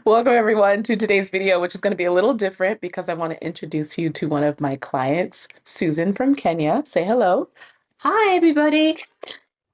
Welcome everyone to today's video, which is going to be a little different because I want to introduce you to one of my clients, Susan from Kenya. Say hello. Hi, everybody.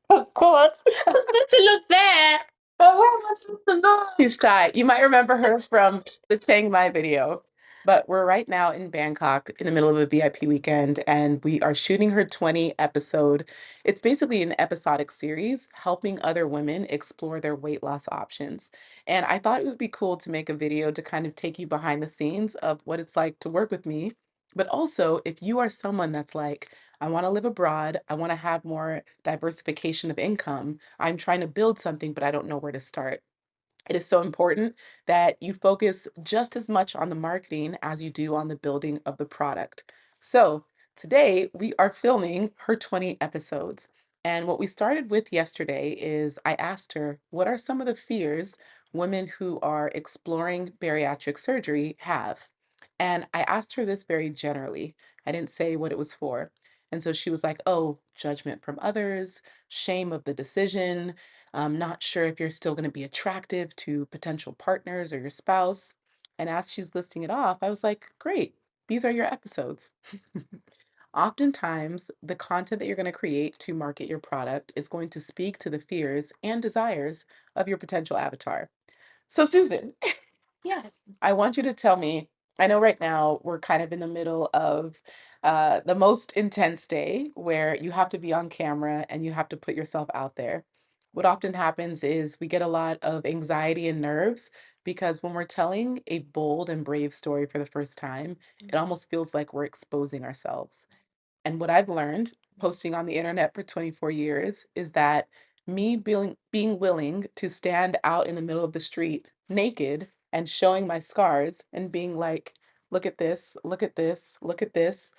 Of course. I was meant to look there. Oh, where am I supposed to go? She's shy. You might remember her from the Chiang Mai video. But we're right now in Bangkok in the middle of a VIP weekend, and we are shooting her 20 episode. It's basically an episodic series helping other women explore their weight loss options. And I thought it would be cool to make a video to kind of take you behind the scenes of what it's like to work with me. But also, if you are someone that's like, I want to live abroad, I want to have more diversification of income, I'm trying to build something, but I don't know where to start. It is so important that you focus just as much on the marketing as you do on the building of the product. So, today we are filming her 20 episodes. And what we started with yesterday is I asked her, what are some of the fears women who are exploring bariatric surgery have? And I asked her this very generally. I didn't say what it was for. And so she was like, oh, judgment from others, shame of the decision, not sure if you're still going to be attractive to potential partners or your spouse. And as she's listing it off, I was like, great, these are your episodes. Oftentimes, the content that you're going to create to market your product is going to speak to the fears and desires of your potential avatar. So, Susan, Yeah. I want you to tell me. I know right now we're kind of in the middle of the most intense day where you have to be on camera and you have to put yourself out there. What often happens is we get a lot of anxiety and nerves because when we're telling a bold and brave story for the first time, it almost feels like we're exposing ourselves. And what I've learned posting on the internet for 24 years is that me being willing to stand out in the middle of the street naked and showing my scars and being like, look at this, look at this, look at this,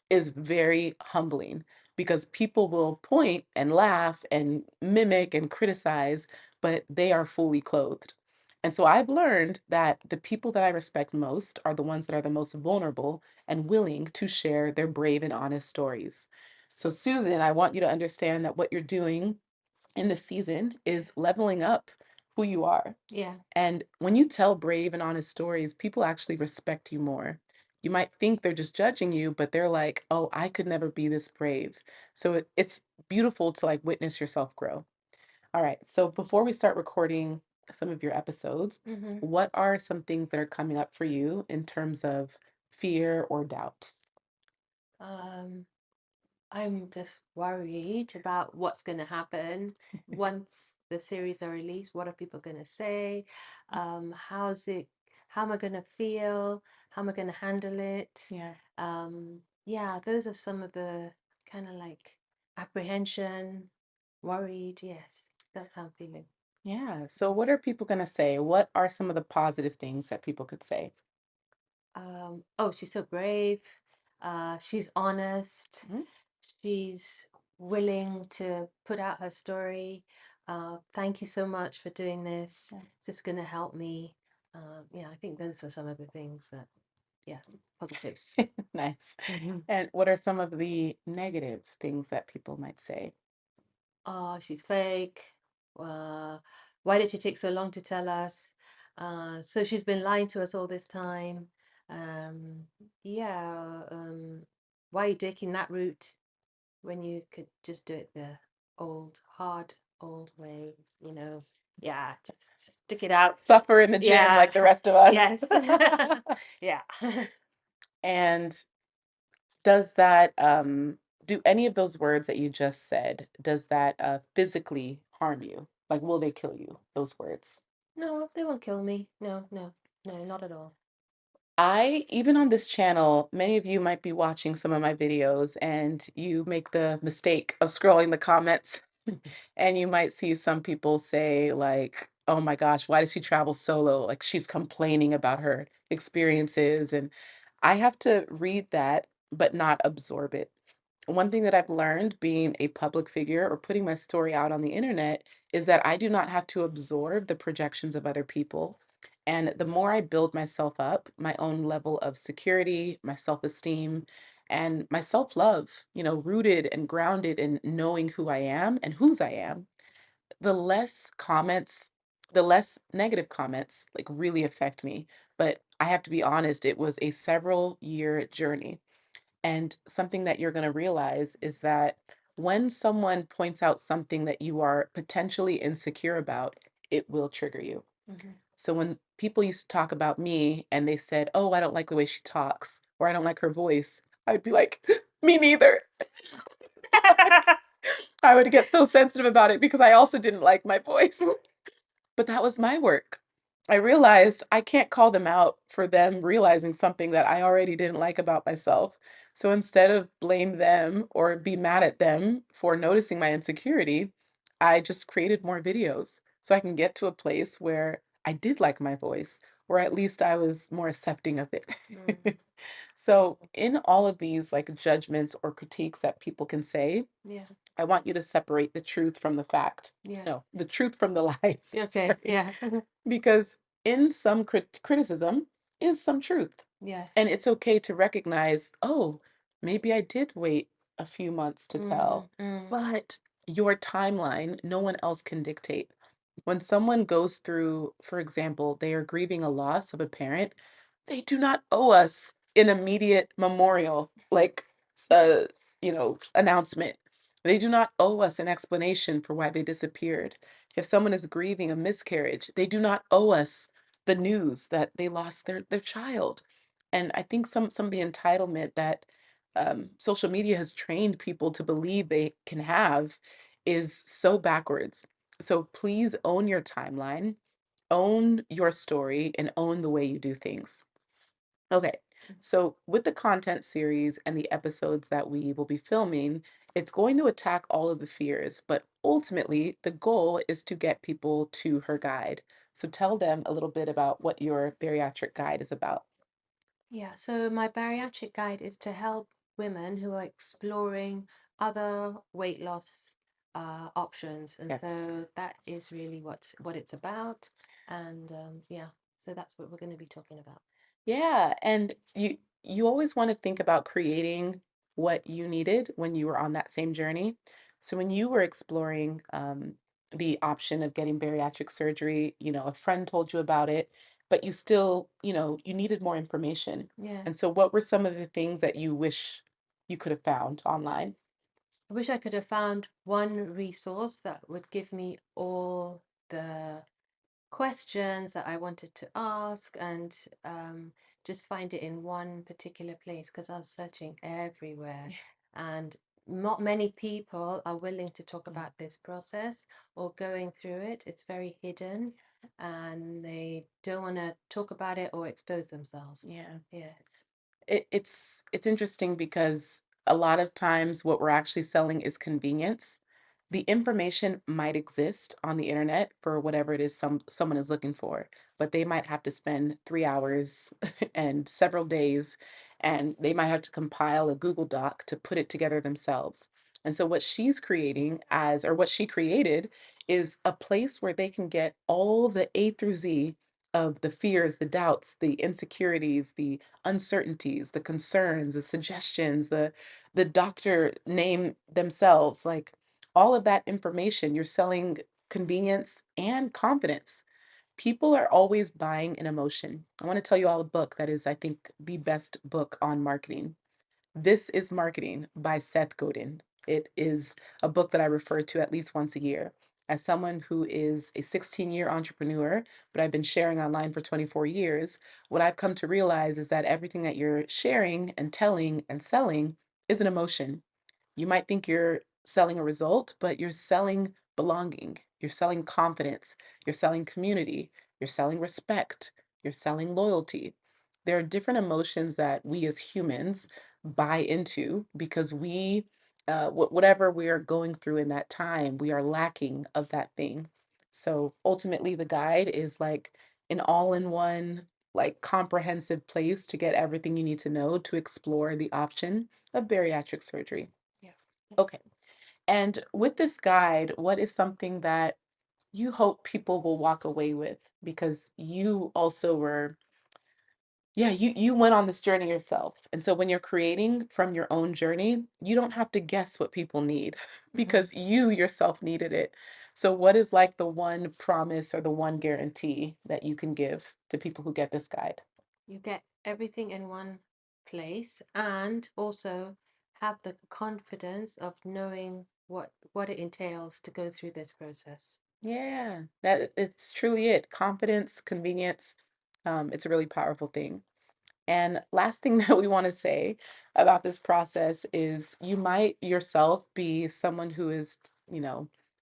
is very humbling because people will point and laugh and mimic and criticize, but they are fully clothed. And so I've learned that the people that I respect most are the ones that are the most vulnerable and willing to share their brave and honest stories. So, Susan, I want you to understand that what you're doing in this season is leveling up who you are. Yeah. And when you tell brave and honest stories, people actually respect you more. You might think they're just judging you, but they're like, oh, I could never be this brave. So it's beautiful to like witness yourself grow. All right. So before we start recording some of your episodes, hmm what are some things that are coming up for you in terms of fear or doubt? Um, I'm just worried about what's going to happen once the series are released. What are people going to say? How's it? How am I going to feel? How am I going to handle it? Yeah. Yeah, those are some of the kind of like apprehension, worried. Yes, that's how I'm feeling. Yeah. So what are people going to say? What are some of the positive things that people could say? Oh, she's so brave. She's honest. Mhm. She's willing to put out her story. Thank you so much for doing this. Yeah. It's just going to help me. Yeah, I think those are some of the things that, yeah, positives. Nice. Mhm. And what are some of the negative things that people might say? Oh, she's fake. Why did she take so long to tell us? So she's been lying to us all this time. Um, yeah. Why are you taking that route when you could just do it the hard, old way? You know? Yeah, just stick it out. Suffer in the gym Yeah. like the rest of us. Yes. Yeah. And does that do any of those words that you just said, does that physically harm you? Like will they kill you, those words? No, they won't kill me. No, no, no, not at all. I, even on this channel, many of you might be watching some of my videos and you make the mistake of scrolling the comments and you might see some people say like, "Oh my gosh, why does she travel solo?" Like she's complaining about her experiences and I have to read that but not absorb it. One thing that I've learned being a public figure or putting my story out on the internet is that I do not have to absorb the projections of other people. And the more I build myself up, my own level of security, my self esteem, and my self love, rooted and grounded in knowing who I am and whose I am, the less comments the less negative comments like really affect me. But I have to be honest, it was a several year journey. And something that you're going to realize is that when someone points out something that you are potentially insecure about, it will trigger you. Mhm. So when people used to talk about me and they said, "Oh, I don't like the way she talks," or "I don't like her voice," I would be like, "Me neither." I would get so sensitive about it because I also didn't like my voice. But that was my work. I realized I can't call them out for them realizing something that I already didn't like about myself. So instead of blame them or be mad at them for noticing my insecurity, I just created more videos so I can get to a place where I did like my voice, or at least I was more accepting of Mm. it. So in all of these like judgments or critiques that people can say, Yeah. I want you to separate the truth from the fact. Yes. No, the truth from the lies. Okay. Sorry. Yeah. Because in some criticism is some truth. Yes. And it's okay to recognize, oh, maybe I did wait a few months to Mm, tell, mm. but your timeline, no one else can dictate. When someone goes through, for example, they are grieving a loss of a parent, they do not owe us an immediate memorial, like a, announcement. They do not owe us an explanation for why they disappeared. If someone is grieving a miscarriage, they do not owe us the news that they lost their child. And I think some of the entitlement that social media has trained people to believe they can have is so backwards. So please own your timeline, own your story, and own the way you do things. Okay, so with the content series and the episodes that we will be filming, it's going to attack all of the fears, but ultimately the goal is to get people to her guide. So tell them a little bit about what your bariatric guide is about. Yeah, so my bariatric guide is to help women who are exploring other weight loss options, and Yes. so that is really what it's about. And yeah, so that's what we're going to be talking about. Yeah, and you always want to think about creating what you needed when you were on that same journey. So when you were exploring the option of getting bariatric surgery, a friend told you about it, but you still, you needed more information. And Yes, so what were some of the things that you wish you could have found online? I wish I could have found one resource that would give me all the questions that I wanted to ask and just find it in one particular place because I was searching everywhere and not many people are willing to talk Mm. about this process or going through it. It's very hidden and they don't want to talk about it or expose themselves. Yeah. Yeah. It's interesting because a lot of times what we're actually selling is convenience. The information might exist on the internet for whatever it is someone is looking for, but they might have to spend 3 hours and several days, and they might have to compile a Google Doc to put it together themselves. And so what she's creating as or what she created is a place where they can get all the A through Z of the fears, the doubts, the insecurities, the uncertainties, the concerns, the suggestions, the doctor name themselves, like all of that information, you're selling convenience and confidence. People are always buying an emotion. I want to tell you all a book that is, I think, the best book on marketing. This is Marketing by Seth Godin. It is a book that I refer to at least once a year. As someone who is a 16-year entrepreneur, but I've been sharing online for 24 years, what I've come to realize is that everything that you're sharing and telling and selling is an emotion. You might think you're selling a result, but you're selling belonging. You're selling confidence. You're selling community. You're selling respect. You're selling loyalty. There are different emotions that we as humans buy into because whatever we are going through in that time, we are lacking of that thing. So ultimately, the guide is like an all in one, like comprehensive place to get everything you need to know to explore the option of bariatric surgery. Yeah. Okay. And with this guide, what is something that you hope people will walk away with? Because you also were Yeah, you went on this journey yourself. And so when you're creating from your own journey, you don't have to guess what people need Hmm. because you yourself needed it. So what is like the one promise or the one guarantee that you can give to people who get this guide? You get everything in one place and also have the confidence of knowing what it entails to go through this process. Yeah, that it's truly it. Confidence, convenience, it's a really powerful thing. And last thing that we want to say about this process is you might yourself be someone who is,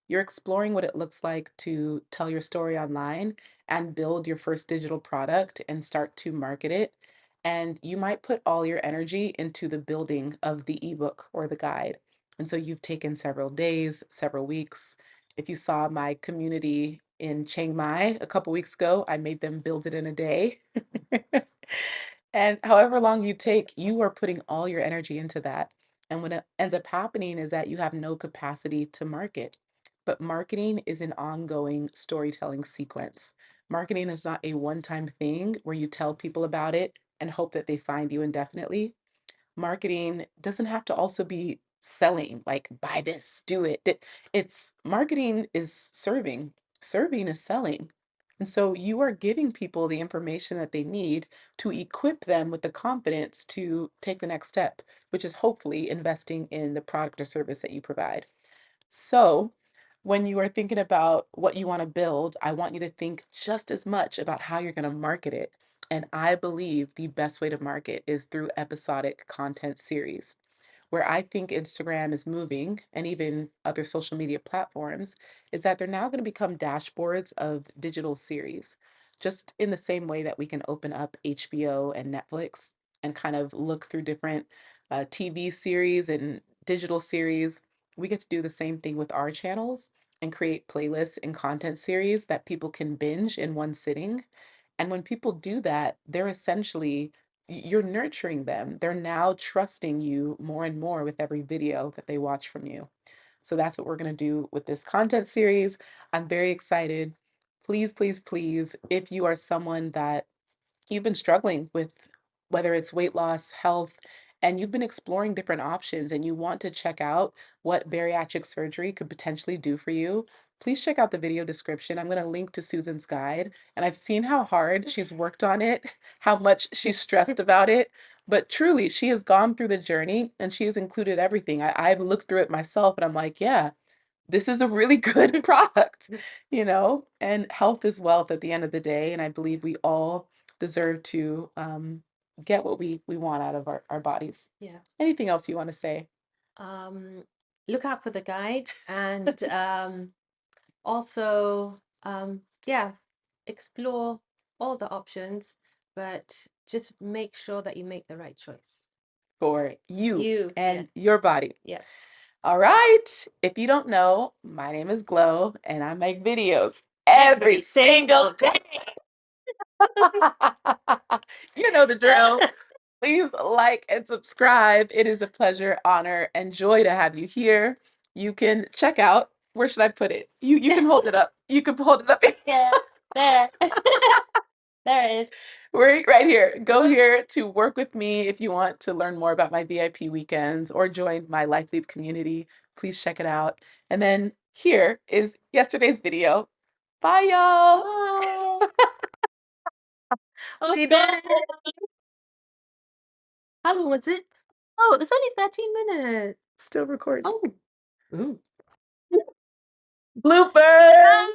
you're exploring what it looks like to tell your story online and build your first digital product and start to market it. And you might put all your energy into the building of the ebook or the guide. And so you've taken several days, several weeks. If you saw my community in Chiang Mai a couple weeks ago, I made them build it in a day. And however long you take, you are putting all your energy into that. And what ends up happening is that you have no capacity to market. But marketing is an ongoing storytelling sequence. Marketing is not a one time thing where you tell people about it and hope that they find you indefinitely. Marketing doesn't have to also be selling, like buy this, do it. It's marketing is serving, serving is selling. And so you are giving people the information that they need to equip them with the confidence to take the next step, which is hopefully investing in the product or service that you provide. So, when you are thinking about what you want to build, I want you to think just as much about how you're going to market it. And I believe the best way to market is through episodic content series. Where I think Instagram is moving, and even other social media platforms, is that they're now going to become dashboards of digital series, just in the same way that we can open up HBO and Netflix and kind of look through different TV series and digital series. We get to do the same thing with our channels and create playlists and content series that people can binge in one sitting. And when people do that, they're essentially you're nurturing them. They're now trusting you more and more with every video that they watch from you. So that's what we're going to do with this content series. I'm very excited. Please, please, please, if you are someone that you've been struggling with whether it's weight loss, health, and you've been exploring different options and you want to check out what bariatric surgery could potentially do for you, please check out the video description. I'm going to link to Susan's guide. And I've seen how hard she's worked on it, how much she's stressed about it. But truly, she has gone through the journey and she has included everything. I've looked through it myself and I'm like, yeah, this is a really good product, and health is wealth at the end of the day. And I believe we all deserve to get what we want out of our bodies. Yeah. Anything else you want to say? Um, Look out for the guide and also, yeah, explore all the options, but just make sure that you make the right choice. For you Yeah, and your body. yeah. All right. If you don't know, my name is Glow and I make videos Every every single single day. day. You know the drill. Please like and subscribe. It is a pleasure, honor, and joy to have you here. You can check out, where should I put it? You can hold it up. You can hold it up. Yeah, there. There it is. We're right here. Go here to work with me if you want to learn more about my VIP weekends or join my Life Leap community. Please check it out. And then here is yesterday's video. Bye, y'all. Bye. See you Okay. later. How long was it? Oh, it's only 13 minutes. Still recording. Oh, ooh. Bloopers.